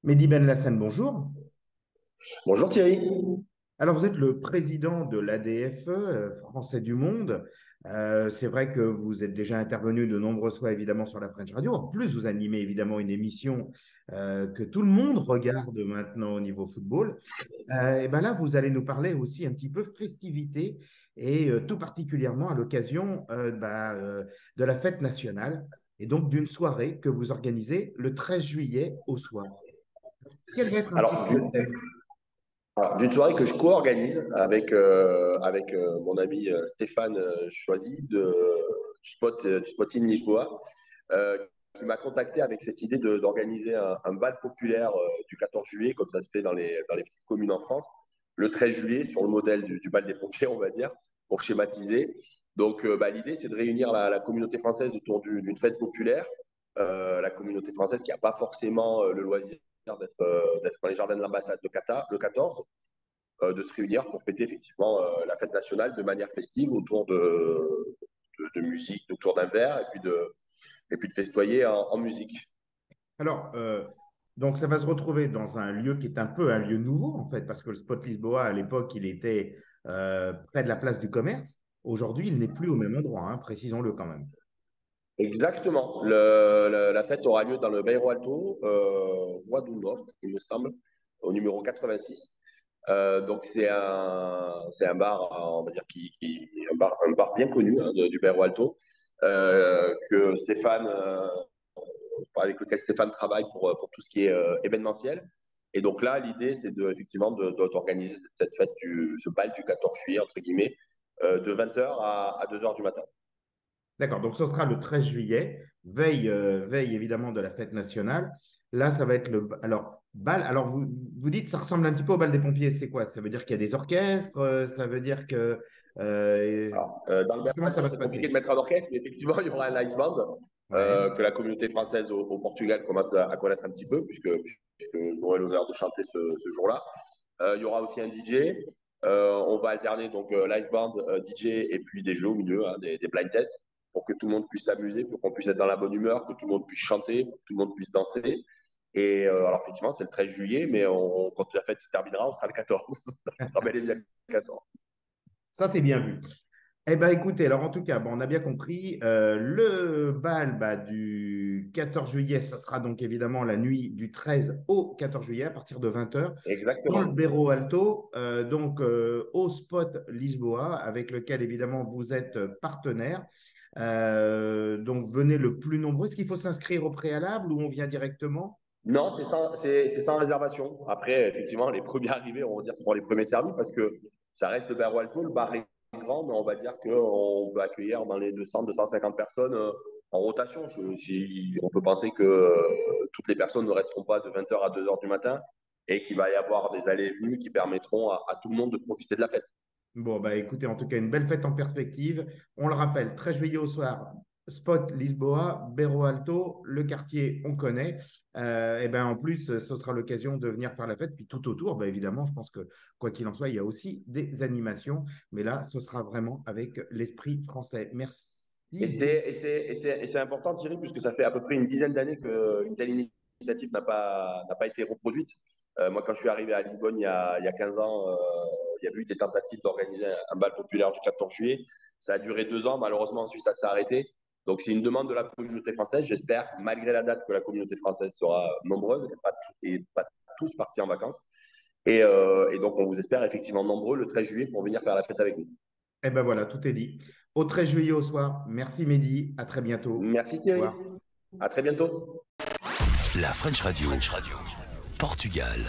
Mehdi Ben Lassane, bonjour. Bonjour Thierry. Alors, vous êtes le président de l'ADFE, Français du Monde. C'est vrai que vous êtes déjà intervenu de nombreuses fois, évidemment, sur la French Radio. En plus, vous animez évidemment une émission que tout le monde regarde maintenant au niveau football. Et ben là, vous allez nous parler aussi un petit peu festivité et tout particulièrement à l'occasion de la fête nationale et donc d'une soirée que vous organisez le 13 juillet au soir. Quel va être un petit Alors, peu le thème? d'une soirée que je co-organise avec mon ami Stéphane Choisy du Spotting Lisboa, euh, qui m'a contacté avec cette idée d'organiser un bal populaire du 14 juillet, comme ça se fait dans les petites communes en France, le 13 juillet, sur le modèle du bal des pompiers, on va dire, pour schématiser. Donc, l'idée, c'est de réunir la communauté française autour d'une fête populaire, la communauté française qui n'a pas forcément le loisir d'être dans les jardins de l'ambassade de Qatar le 14, de se réunir pour fêter effectivement la fête nationale de manière festive autour de musique, autour d'un verre et puis de festoyer en musique. Alors, donc ça va se retrouver dans un lieu qui est un peu un lieu nouveau, en fait, parce que le Spot Lisboa, à l'époque, il était près de la place du commerce. Aujourd'hui, il n'est plus au même endroit, hein, précisons-le quand même. Exactement. La fête aura lieu dans le Bairro Alto, Roi do Norte, il me semble, au numéro 86. Donc c'est un bar, on va dire, un bar bien connu hein, du Bairro Alto, que Stéphane, avec lequel Stéphane travaille pour tout ce qui est événementiel. Et donc là, l'idée, c'est effectivement d'organiser cette fête, ce bal du 14 juillet, entre guillemets, de 20h à 2h du matin. D'accord, donc ce sera le 13 juillet, veille évidemment de la fête nationale. Là, ça va être le... Alors, bal, alors vous dites ça ressemble un petit peu au bal des pompiers, c'est quoi? Ça veut dire qu'il y a des orchestres, ça veut dire que... Alors, dans le comment ça va Mercato, se c'est compliqué de passer? mettre un orchestre, mais effectivement, il y aura un live band Ouais. que la communauté française au Portugal commence à connaître un petit peu, puisque j'aurai l'honneur de chanter ce jour-là. Il y aura aussi un DJ. On va alterner donc live band, DJ et puis des jeux au milieu, hein, des blind tests, pour que tout le monde puisse s'amuser, pour qu'on puisse être dans la bonne humeur, que tout le monde puisse chanter, pour que tout le monde puisse danser. Et alors, effectivement, c'est le 13 juillet, mais quand la fête se terminera, on sera le 14. On sera bel et bien le 14. Ça, c'est bien vu. Eh bien, écoutez, alors en tout cas, bon, on a bien compris. Le bal du 14 juillet, ce sera donc évidemment la nuit du 13 au 14 juillet à partir de 20h dans le Exactement. Berro Alto, au Spot Lisboa, avec lequel évidemment vous êtes partenaire. Donc venez le plus nombreux. Est-ce qu'il faut s'inscrire au préalable ou on vient directement? Non, c'est sans réservation. Après, effectivement, les premiers arrivés, on va dire, seront les premiers servis parce que ça reste le bar Alto. Le bar est grand, mais on va dire qu'on peut accueillir dans les 200, 250 personnes en rotation. On peut penser que toutes les personnes ne resteront pas de 20h à 2h du matin et qu'il va y avoir des allées et venues qui permettront à tout le monde de profiter de la fête. Bon, bah écoutez, en tout cas, une belle fête en perspective. On le rappelle, 13 juillet au soir, Spot Lisboa, Berro Alto, le quartier, on connaît. Et ben en plus, ce sera l'occasion de venir faire la fête. Puis tout autour, bah, évidemment, je pense que quoi qu'il en soit, il y a aussi des animations. Mais là, ce sera vraiment avec l'esprit français. Merci Et beaucoup. c'est important, Thierry, puisque ça fait à peu près une dizaine d'années qu'une telle initiative n'a pas été reproduite. Moi, quand je suis arrivé à Lisbonne il y a 15 ans, il y a eu des tentatives d'organiser un bal populaire du 14 juillet. Ça a duré 2 ans. Malheureusement, ensuite, ça s'est arrêté. Donc, c'est une demande de la communauté française. J'espère, malgré la date, que la communauté française sera nombreuse et pas tous partis en vacances. Et donc, on vous espère effectivement nombreux le 13 juillet pour venir faire la fête avec nous. Et ben voilà, tout est dit. Au 13 juillet au soir. Merci Mehdi. À très bientôt. Merci, Au Thierry. revoir. À très bientôt. La French Radio, Portugal.